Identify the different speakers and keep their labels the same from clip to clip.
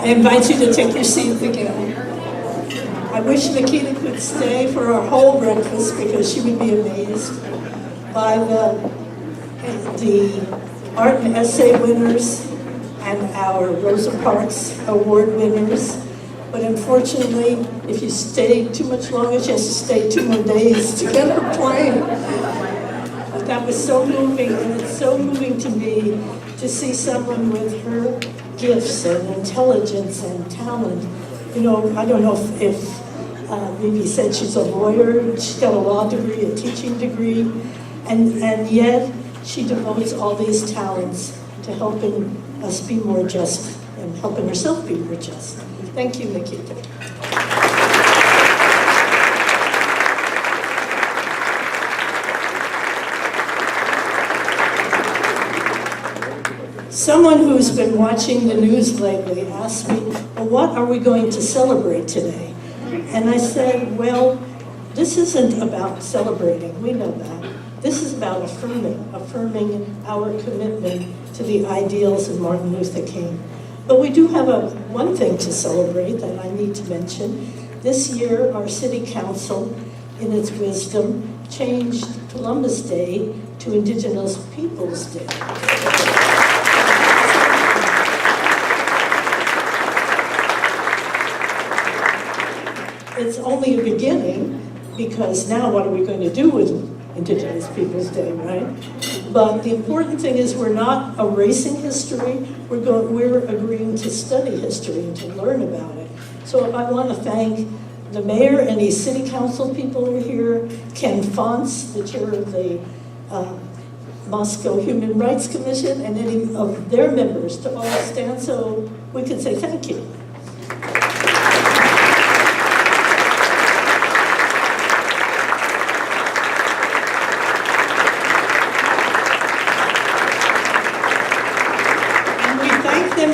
Speaker 1: I invite you to take your seat again. I wish Nikita could stay for our whole breakfast because she would be amazed by the art and essay winners and our Rosa Parks Award winners. But unfortunately, if you stay too much longer, she has to stay 2 more days to get her plane. But that was so moving, and it's so moving to me to see someone with her gifts and intelligence and talent. You know, I don't know if Vivi said she's a lawyer, she's got a law degree, a teaching degree, and yet she devotes all these talents to helping us be more just and helping herself be more just. Thank you, Nikita. Someone who's been watching the news lately asked me, well, what are we going to celebrate today? And I said, well, this isn't about celebrating, we know that. This is about affirming our commitment to the ideals of Martin Luther King. But we do have one thing to celebrate that I need to mention. This year, our city council, in its wisdom, changed Columbus Day to Indigenous Peoples Day. It's only a beginning, because now what are we going to do with Indigenous Peoples Day, right? But the important thing is we're not erasing history, we're agreeing to study history and to learn about it. So I want to thank the mayor and the city council people who are here, Ken Fonts, the chair of the Moscow Human Rights Commission, and any of their members to all stand so we can say thank you.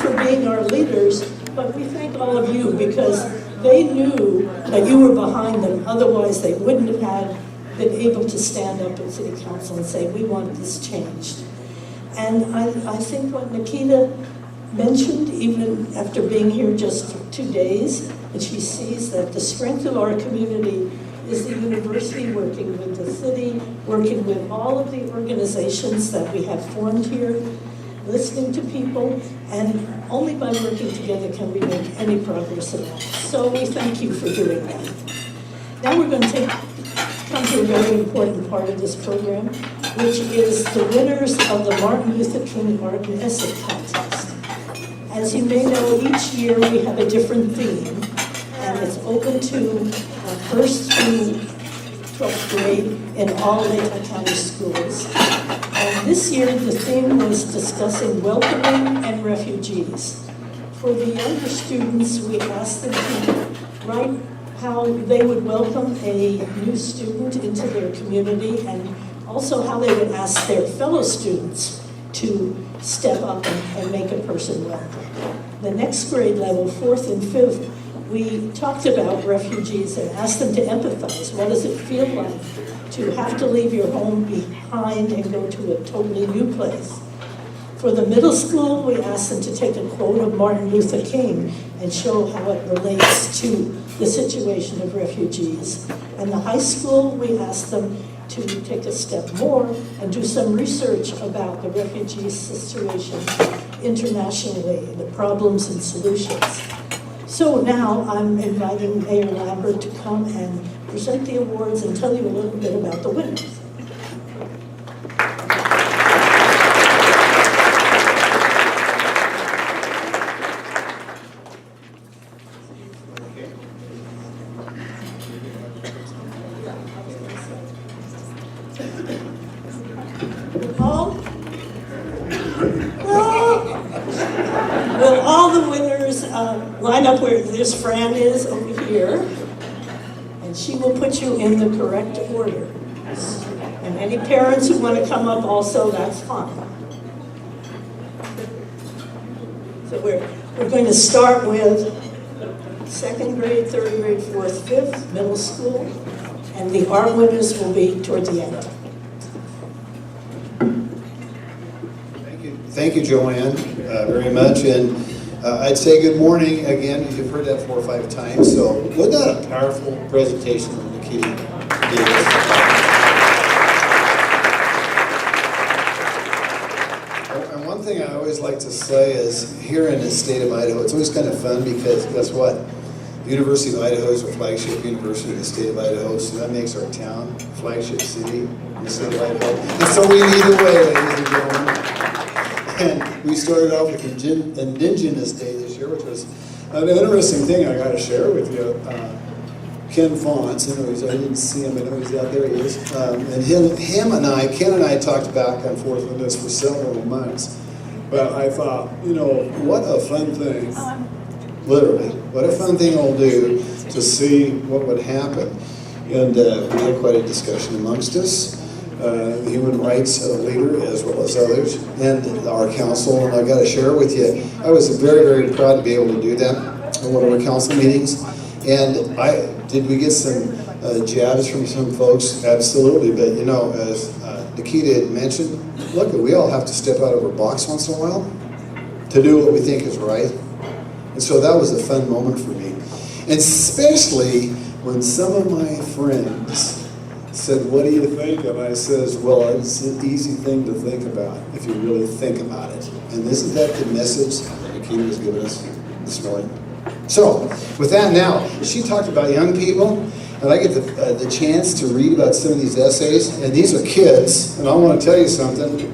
Speaker 1: For being our leaders, but we thank all of you because they knew that you were behind them, otherwise they wouldn't have been able to stand up at City Council and say, we want this changed. And I think what Nikita mentioned, even after being here just for 2 days, and she sees that the strength of our community is the university working with the city, working with all of the organizations that we have formed here, listening to people, and only by working together can we make any progress at all. So we thank you for doing that. Now we're going to come to a very important part of this program, which is the winners of the Martin Luther King Art and Essay Contest. As you may know, each year we have a different theme, and it's open to first through 12th grade in all Lehigh County schools. And this year, the theme was discussing welcoming and refugees. For the younger students, we asked them to write how they would welcome a new student into their community and also how they would ask their fellow students to step up and make a person welcome. The next grade level, 4th and 5th, we talked about refugees and asked them to empathize. What does it feel like to have to leave your home behind and go to a totally new place? For the middle school, we asked them to take a quote of Martin Luther King and show how it relates to the situation of refugees. And the high school, we asked them to take a step more and do some research about the refugee situation internationally, the problems and solutions. So now I'm inviting Mayor Lambert to come and present the awards and tell you a little bit about the winners. Will all the winners line up where this Fran is over here, and she will put you in the correct order. And any parents who want to come up also, that's fine. So we're going to start with 2nd grade, 3rd grade, 4th, 5th, middle school, and the art winners will be toward the end.
Speaker 2: Thank you, Joanne, very much. And I'd say good morning again. You've heard that 4 or 5 times. So wasn't that a powerful presentation that Nikita gave us? And one thing I always like to say is here in the state of Idaho, it's always kind of fun because guess what? The University of Idaho is a flagship university in the state of Idaho, so that makes our town flagship city in the state of Idaho. And so we lead the way, ladies and gentlemen. And we started off with Indigenous Day this year, which was an interesting thing I got to share with you. Ken Fonts, I didn't see him, I know he's out there, he is. And Ken and I talked back and forth on this for several months. But I thought, what a fun thing, literally, what a fun thing I'll do to see what would happen. And we had quite a discussion amongst us. The human rights leader as well as others, and our council, and I got to share with you, I was very, very proud to be able to do that in one of our council meetings. And did we get some jabs from some folks? Absolutely, but as Nikita had mentioned, look, we all have to step out of our box once in a while to do what we think is right. And so that was a fun moment for me. And especially when some of my friends said, what do you think? And I says, well, it's an easy thing to think about if you really think about it. And isn't that the message that Nikita was giving us this morning? So, with that now, she talked about young people, and I get the chance to read about some of these essays, and these are kids, and I want to tell you something.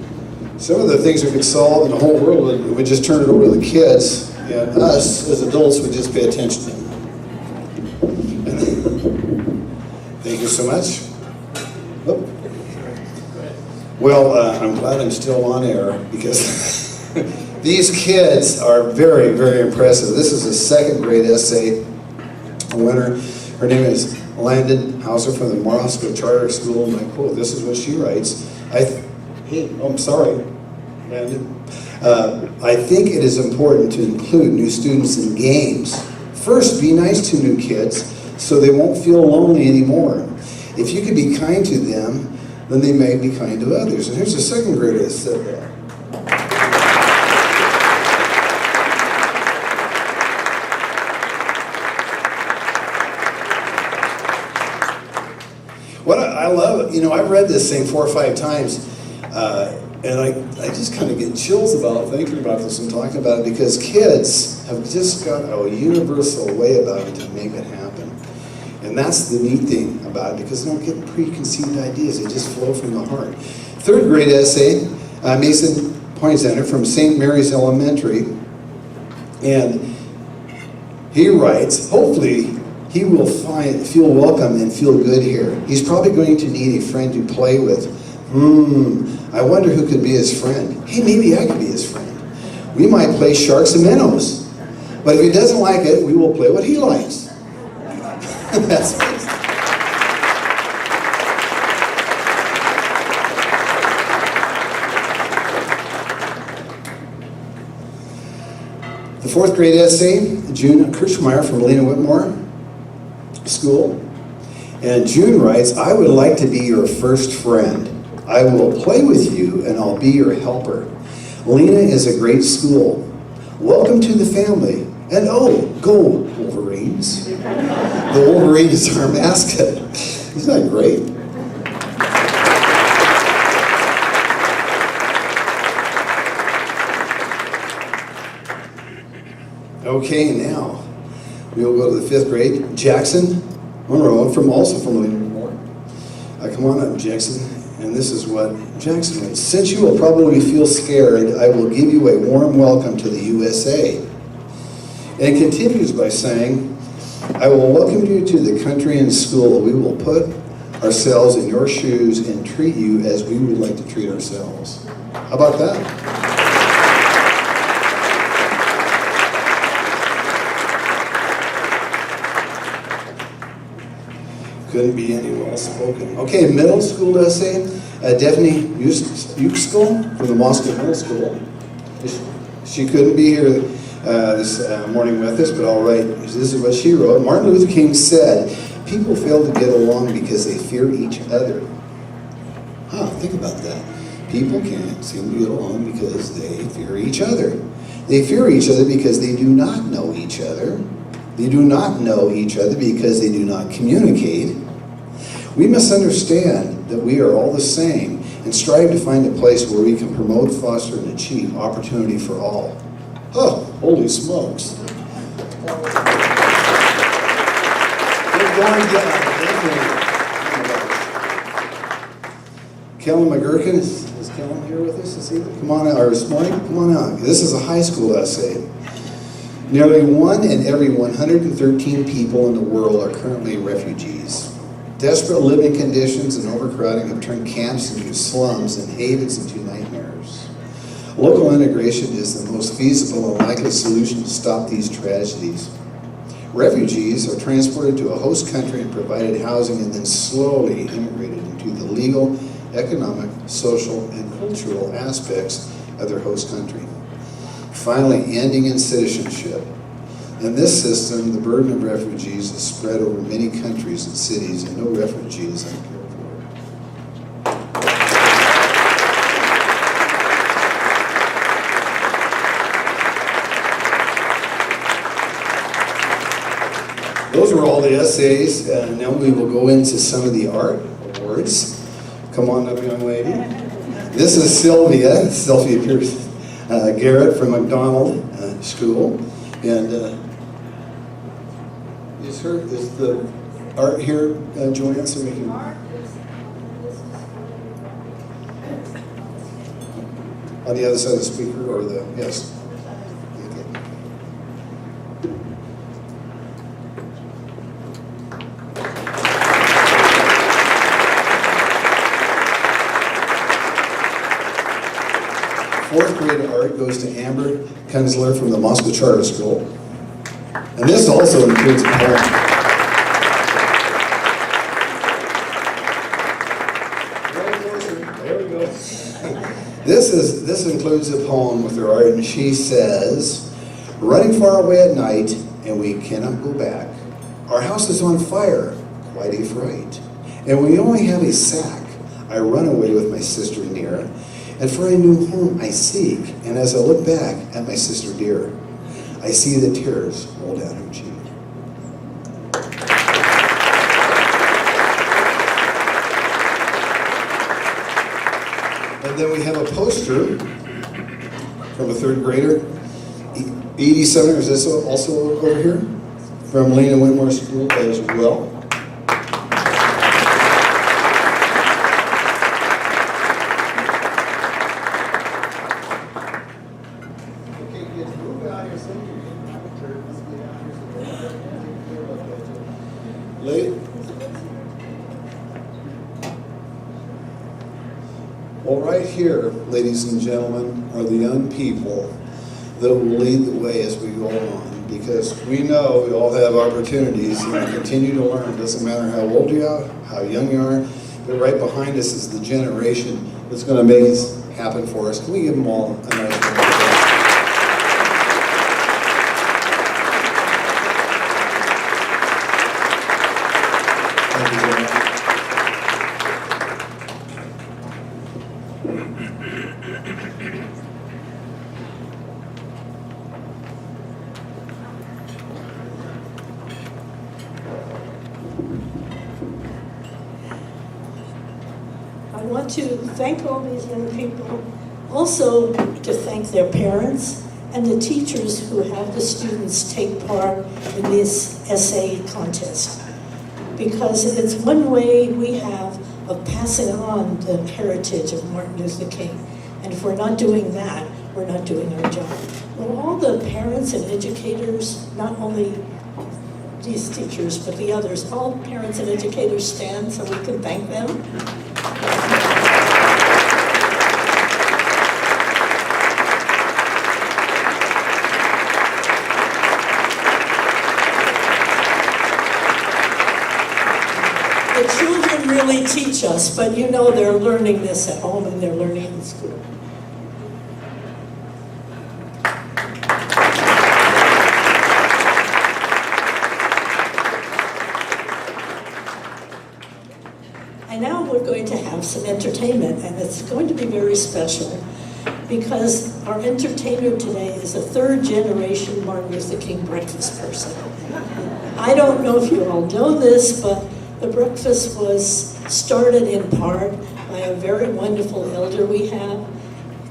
Speaker 2: Some of the things we could solve in the whole world, we just turn it over to the kids, and us, as adults, would just pay attention to them. Thank you so much. Oh. Well, I'm glad I'm still on air because these kids are very, very impressive. This is a second grade essay winner. Her name is Landon Hauser from the Moscow Charter School. And I quote, this is what she writes. I'm sorry, Landon. I think it is important to include new students in games. First, be nice to new kids so they won't feel lonely anymore. If you can be kind to them, then they may be kind to others. And here's a second grader that said that. What I love, I've read this thing 4 or 5 times, and I just kind of get chills about thinking about this and talking about it because kids have just got a universal way about it to make it happen. And that's the neat thing about it because they don't get preconceived ideas. They just flow from the heart. Third grade essay, Mason Pointsender from St. Mary's Elementary. And he writes, hopefully he will feel welcome and feel good here. He's probably going to need a friend to play with. I wonder who could be his friend. Hey, maybe I could be his friend. We might play sharks and minnows. But if he doesn't like it, we will play what he likes. That's nice. The fourth grade essay, June Kirschmeyer from Lena Whitmore School. And June writes, I would like to be your first friend. I will play with you and I'll be your helper. Lena is a great school. Welcome to the family. And go Wolverines. The Wolverine is our mascot. Isn't that great? Okay, now we'll go to the 5th grade. Jackson Monroe, also from Lena Whitmore. Come on up, Jackson. And this is what Jackson writes. Since you will probably feel scared, I will give you a warm welcome to the USA. And it continues by saying, I will welcome you to the country and school. We will put ourselves in your shoes and treat you as we would like to treat ourselves. How about that? Couldn't be any well-spoken. Okay, middle school essay. Daphne School from the Moscow Middle School. She couldn't be here this morning with us, but all right. This is what she wrote. Martin Luther King said, people fail to get along because they fear each other. Think about that. People can't seem to get along because they fear each other. They fear each other because they do not know each other. They do not know each other because they do not communicate. We must understand that we are all the same and strive to find a place where we can promote, foster, and achieve opportunity for all. Oh, holy smokes. Good going, Kellen McGurkin, is Kellen here with us this evening? Come on out, or this morning? Come on out. This is a high school essay. Nearly 1 in every 113 people in the world are currently refugees. Desperate living conditions and overcrowding have turned camps into slums and havens into nightmares. Local integration is the most feasible and likely solution to stop these tragedies. Refugees are transported to a host country and provided housing and then slowly immigrated into the legal, economic, social, and cultural aspects of their host country, finally ending in citizenship. In this system, the burden of refugees is spread over many countries and cities, and no refugee is uncared for. Those were all the essays, and now we will go into some of the art awards. Come on up, young lady. This is Sylvia Pierce Garrett from McDonald School, and is the art here, Joanne, so we can... On the other side of the speaker, or the, yes. Fourth grade art goes to Amber Kunzler from the Moscow Charter School. And this also includes a poem. There we go. This includes a poem with her art, and she says, running far away at night, and we cannot go back. Our house is on fire, quite a fright. And we only have a sack. I run away with my sister near, and for a new home I seek. And as I look back at my sister dear, I see the tears roll down her cheek. And then we have a poster from a third grader, Edie Sumner, is this also over here? From Lena Whitmore School as well. Well, right here, ladies and gentlemen, are the young people that will lead the way as we go on, because we know we all have opportunities and we continue to learn. It doesn't matter how old you are, how young you are, but right behind us is the generation that's going to make this happen for us. Can we give them all a nice round of applause? Thank you very much.
Speaker 1: I want to thank all these young people, also to thank their parents and the teachers who have the students take part in this essay contest, because it's one way we have of passing on the heritage of Martin Luther King. And if we're not doing that, we're not doing our job. Will all the parents and educators, not only these teachers, but the others, all parents and educators stand so we can thank them? The children really teach us, but you know they're learning this at home and they're learning in school. And now we're going to have some entertainment, and it's going to be very special because our entertainer today is a third-generation Martin Luther King breakfast person. I don't know if you all know this, but the breakfast was started in part by a very wonderful elder we have,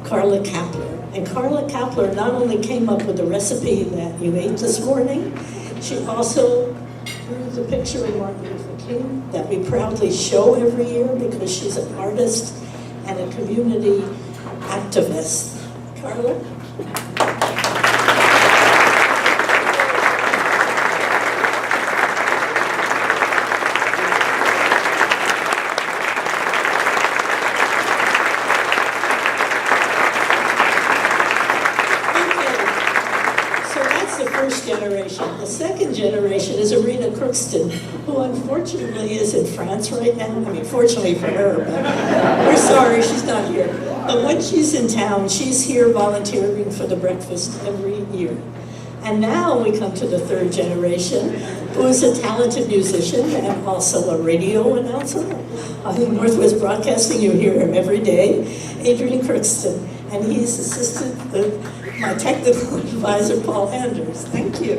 Speaker 1: Carla Kapler. And Carla Kapler not only came up with the recipe that you ate this morning, she also drew the picture of Martin Luther King that we proudly show every year because she's an artist and a community activist. Carla? Generation. The second generation is Arena Crookston, who unfortunately is in France right now. I mean, fortunately for her, but we're sorry she's not here. But when she's in town, she's here volunteering for the breakfast every year. And now we come to the third generation, who is a talented musician and also a radio announcer. I think Northwest Broadcasting, you hear him every day, Adrian Crookston. And he's assisted with my technical advisor, Paul Anders. Thank you.